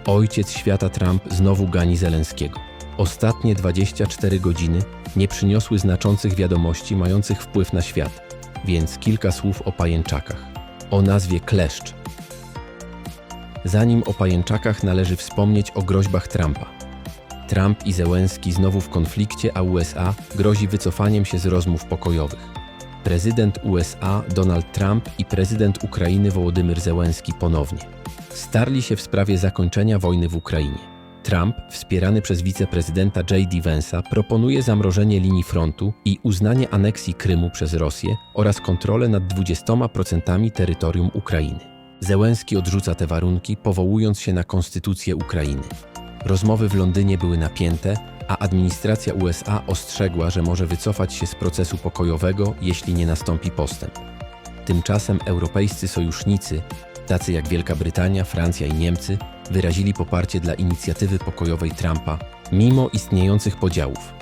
Ojciec świata Trump znowu gani Zełenskiego. Ostatnie 24 godziny nie przyniosły znaczących wiadomości mających wpływ na świat, więc kilka słów o pajęczakach. O nazwie kleszcz. Zanim o pajęczakach należy wspomnieć o groźbach Trumpa. Trump i Zełenski znowu w konflikcie, a USA grozi wycofaniem się z rozmów pokojowych. Prezydent USA Donald Trump i prezydent Ukrainy Wołodymyr Zełenski ponownie starli się w sprawie zakończenia wojny w Ukrainie. Trump, wspierany przez wiceprezydenta J.D. Vance'a, proponuje zamrożenie linii frontu i uznanie aneksji Krymu przez Rosję oraz kontrolę nad 20% terytorium Ukrainy. Zełenski odrzuca te warunki, powołując się na konstytucję Ukrainy. Rozmowy w Londynie były napięte, a administracja USA ostrzegła, że może wycofać się z procesu pokojowego, jeśli nie nastąpi postęp. Tymczasem europejscy sojusznicy, tacy jak Wielka Brytania, Francja i Niemcy, wyrazili poparcie dla inicjatywy pokojowej Trumpa, mimo istniejących podziałów.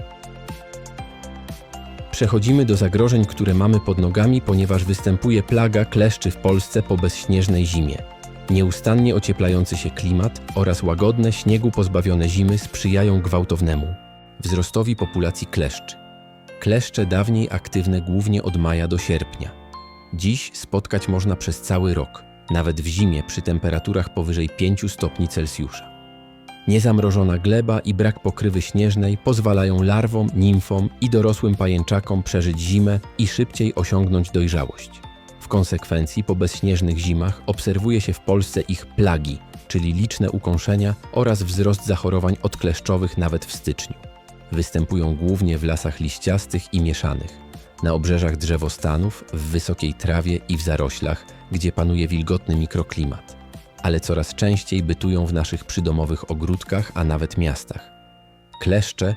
Przechodzimy do zagrożeń, które mamy pod nogami, ponieważ występuje plaga kleszczy w Polsce po bezśnieżnej zimie. Nieustannie ocieplający się klimat oraz łagodne, śniegu pozbawione zimy sprzyjają gwałtownemu wzrostowi populacji kleszczy. Kleszcze dawniej aktywne głównie od maja do sierpnia. Dziś spotkać można przez cały rok, nawet w zimie przy temperaturach powyżej 5 stopni Celsjusza. Niezamrożona gleba i brak pokrywy śnieżnej pozwalają larwom, nimfom i dorosłym pajęczakom przeżyć zimę i szybciej osiągnąć dojrzałość. W konsekwencji po bezśnieżnych zimach obserwuje się w Polsce ich plagi, czyli liczne ukąszenia oraz wzrost zachorowań odkleszczowych nawet w styczniu. Występują głównie w lasach liściastych i mieszanych, na obrzeżach drzewostanów, w wysokiej trawie i w zaroślach, gdzie panuje wilgotny mikroklimat. Ale coraz częściej bytują w naszych przydomowych ogródkach, a nawet miastach. Kleszcze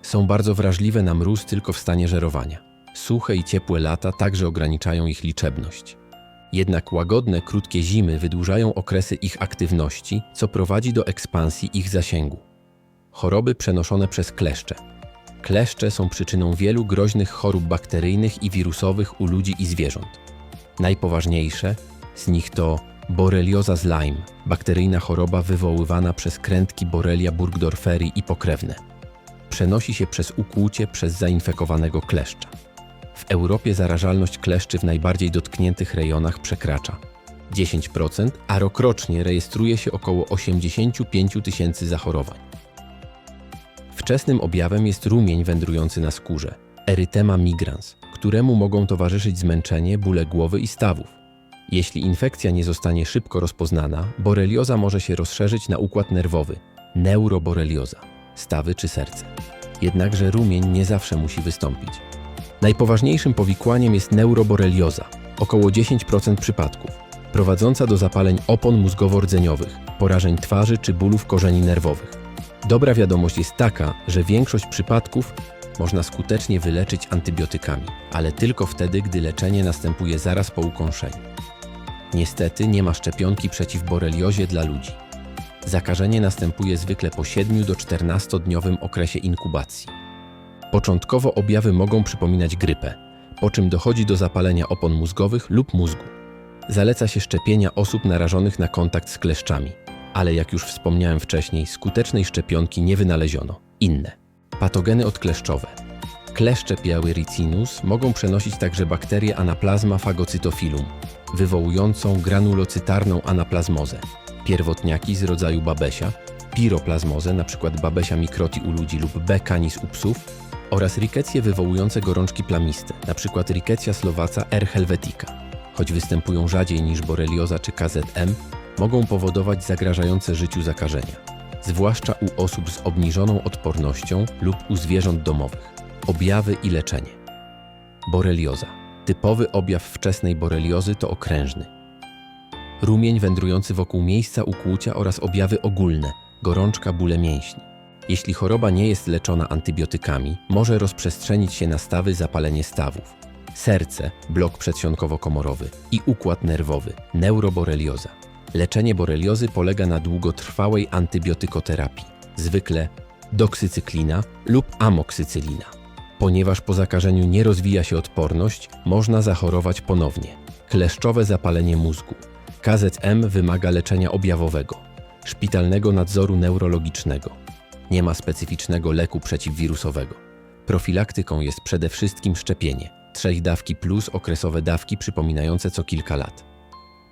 są bardzo wrażliwe na mróz tylko w stanie żerowania. Suche i ciepłe lata także ograniczają ich liczebność. Jednak łagodne, krótkie zimy wydłużają okresy ich aktywności, co prowadzi do ekspansji ich zasięgu. Choroby przenoszone przez kleszcze. Kleszcze są przyczyną wielu groźnych chorób bakteryjnych i wirusowych u ludzi i zwierząt. Najpoważniejsze z nich to borelioza z Lyme, bakteryjna choroba wywoływana przez krętki Borrelia burgdorferi i pokrewne. Przenosi się przez ukłucie przez zainfekowanego kleszcza. W Europie zarażalność kleszczy w najbardziej dotkniętych rejonach przekracza 10%, a rokrocznie rejestruje się około 85 000 zachorowań. Wczesnym objawem jest rumień wędrujący na skórze, erythema migrans, któremu mogą towarzyszyć zmęczenie, bóle głowy i stawów. Jeśli infekcja nie zostanie szybko rozpoznana, borelioza może się rozszerzyć na układ nerwowy, neuroborelioza, stawy czy serce. Jednakże rumień nie zawsze musi wystąpić. Najpoważniejszym powikłaniem jest neuroborelioza, około 10% przypadków, prowadząca do zapaleń opon mózgowo-rdzeniowych, porażeń twarzy czy bólów korzeni nerwowych. Dobra wiadomość jest taka, że większość przypadków można skutecznie wyleczyć antybiotykami, ale tylko wtedy, gdy leczenie następuje zaraz po ukąszeniu. Niestety nie ma szczepionki przeciw boreliozie dla ludzi. Zakażenie następuje zwykle po 7 do 14-dniowym okresie inkubacji. Początkowo objawy mogą przypominać grypę, po czym dochodzi do zapalenia opon mózgowych lub mózgu. Zaleca się szczepienia osób narażonych na kontakt z kleszczami, ale jak już wspomniałem wcześniej, skutecznej szczepionki nie wynaleziono. Inne. Patogeny odkleszczowe. Kleszcze biały ricinus mogą przenosić także bakterię Anaplasma phagocytophilum, wywołującą granulocytarną anaplazmozę, pierwotniaki z rodzaju babesia, piroplazmozę, np. babesia microti u ludzi lub B. canis u psów, oraz rikecje wywołujące gorączki plamiste, np. Rickettsia slovaca R. helvetica. Choć występują rzadziej niż borelioza czy KZM, mogą powodować zagrażające życiu zakażenia, zwłaszcza u osób z obniżoną odpornością lub u zwierząt domowych. Objawy i leczenie. Borelioza. Typowy objaw wczesnej boreliozy to okrężny. Rumień wędrujący wokół miejsca ukłucia oraz objawy ogólne, gorączka, bóle mięśni. Jeśli choroba nie jest leczona antybiotykami, może rozprzestrzenić się na stawy, zapalenie stawów, serce, blok przedsionkowo-komorowy i układ nerwowy, neuroborelioza. Leczenie boreliozy polega na długotrwałej antybiotykoterapii, zwykle doksycyklina lub amoksycylina. Ponieważ po zakażeniu nie rozwija się odporność, można zachorować ponownie. Kleszczowe zapalenie mózgu. KZM wymaga leczenia objawowego. szpitalnego nadzoru neurologicznego. Nie ma specyficznego leku przeciwwirusowego. Profilaktyką jest przede wszystkim szczepienie. 3 dawki plus okresowe dawki przypominające co kilka lat.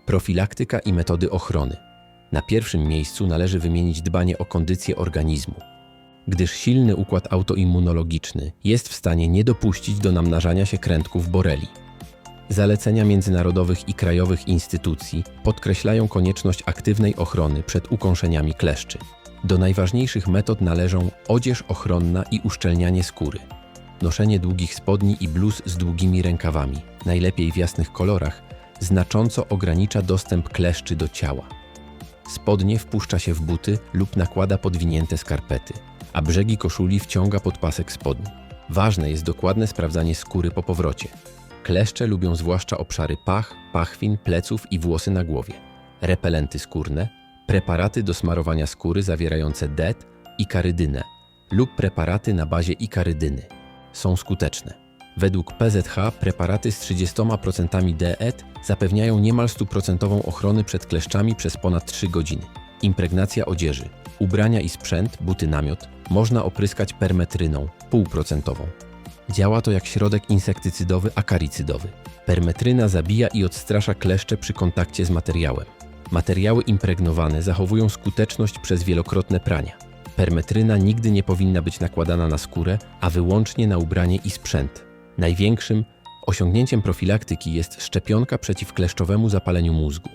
Profilaktyka i metody ochrony. Na pierwszym miejscu należy wymienić dbanie o kondycję organizmu, gdyż silny układ autoimmunologiczny jest w stanie nie dopuścić do namnażania się krętków borelii. Zalecenia międzynarodowych i krajowych instytucji podkreślają konieczność aktywnej ochrony przed ukąszeniami kleszczy. Do najważniejszych metod należą odzież ochronna i uszczelnianie skóry. Noszenie długich spodni i bluz z długimi rękawami, najlepiej w jasnych kolorach, znacząco ogranicza dostęp kleszczy do ciała. Spodnie wpuszcza się w buty lub nakłada podwinięte skarpety, a brzegi koszuli wciąga pod pasek spodni. Ważne jest dokładne sprawdzanie skóry po powrocie. Kleszcze lubią zwłaszcza obszary pach, pachwin, pleców i włosy na głowie. Repelenty skórne, preparaty do smarowania skóry zawierające DEET i karydynę lub preparaty na bazie ikarydyny są skuteczne. Według PZH preparaty z 30% DEET zapewniają niemal 100% ochronę przed kleszczami przez ponad 3 godziny. Impregnacja odzieży, ubrania i sprzęt, buty, namiot można opryskać permetryną 0,5%. Działa to jak środek insektycydowy akaricydowy. Permetryna zabija i odstrasza kleszcze przy kontakcie z materiałem. Materiały impregnowane zachowują skuteczność przez wielokrotne prania. Permetryna nigdy nie powinna być nakładana na skórę, a wyłącznie na ubranie i sprzęt. Największym osiągnięciem profilaktyki jest szczepionka przeciw kleszczowemu zapaleniu mózgu.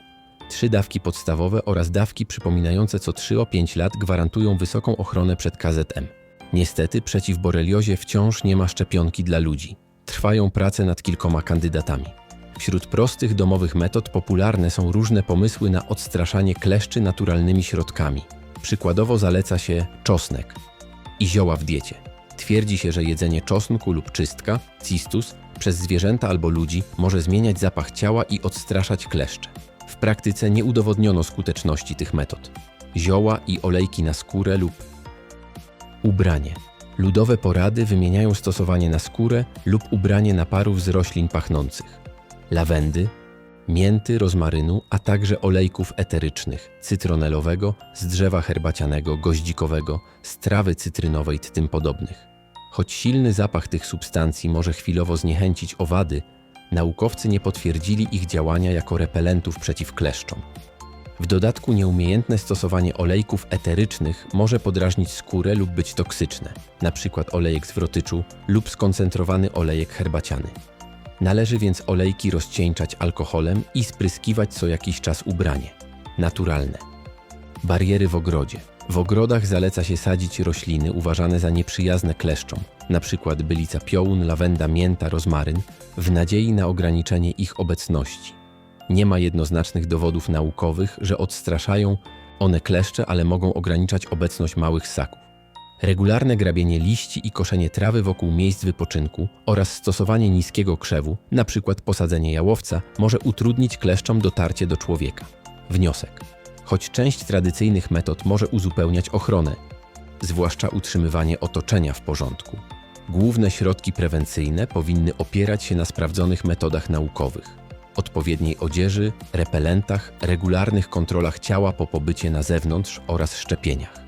3 dawki podstawowe oraz dawki przypominające co 3–5 lat gwarantują wysoką ochronę przed KZM. Niestety przeciw boreliozie wciąż nie ma szczepionki dla ludzi. Trwają prace nad kilkoma kandydatami. Wśród prostych domowych metod popularne są różne pomysły na odstraszanie kleszczy naturalnymi środkami. Przykładowo zaleca się czosnek i zioła w diecie. Twierdzi się, że jedzenie czosnku lub czystka, cistus, przez zwierzęta albo ludzi może zmieniać zapach ciała i odstraszać kleszcze. W praktyce nie udowodniono skuteczności tych metod. Zioła i olejki na skórę lub ubranie. Ludowe porady wymieniają stosowanie na skórę lub ubranie naparów z roślin pachnących. Lawendy, mięty, rozmarynu, a także olejków eterycznych, cytronelowego, z drzewa herbacianego, goździkowego, z trawy cytrynowej i tym podobnych. Choć silny zapach tych substancji może chwilowo zniechęcić owady, naukowcy nie potwierdzili ich działania jako repelentów przeciw kleszczom. W dodatku nieumiejętne stosowanie olejków eterycznych może podrażnić skórę lub być toksyczne, np. olejek zwrotyczu lub skoncentrowany olejek herbaciany. Należy więc olejki rozcieńczać alkoholem i spryskiwać co jakiś czas ubranie. Naturalne. Bariery w ogrodzie. W ogrodach zaleca się sadzić rośliny uważane za nieprzyjazne kleszczom, np. bylica piołun, lawenda, mięta, rozmaryn, w nadziei na ograniczenie ich obecności. Nie ma jednoznacznych dowodów naukowych, że odstraszają one kleszcze, ale mogą ograniczać obecność małych ssaków. Regularne grabienie liści i koszenie trawy wokół miejsc wypoczynku oraz stosowanie niskiego krzewu, np. posadzenie jałowca, może utrudnić kleszczom dotarcie do człowieka. Wniosek. Choć część tradycyjnych metod może uzupełniać ochronę, zwłaszcza utrzymywanie otoczenia w porządku, główne środki prewencyjne powinny opierać się na sprawdzonych metodach naukowych, odpowiedniej odzieży, repelentach, regularnych kontrolach ciała po pobycie na zewnątrz oraz szczepieniach.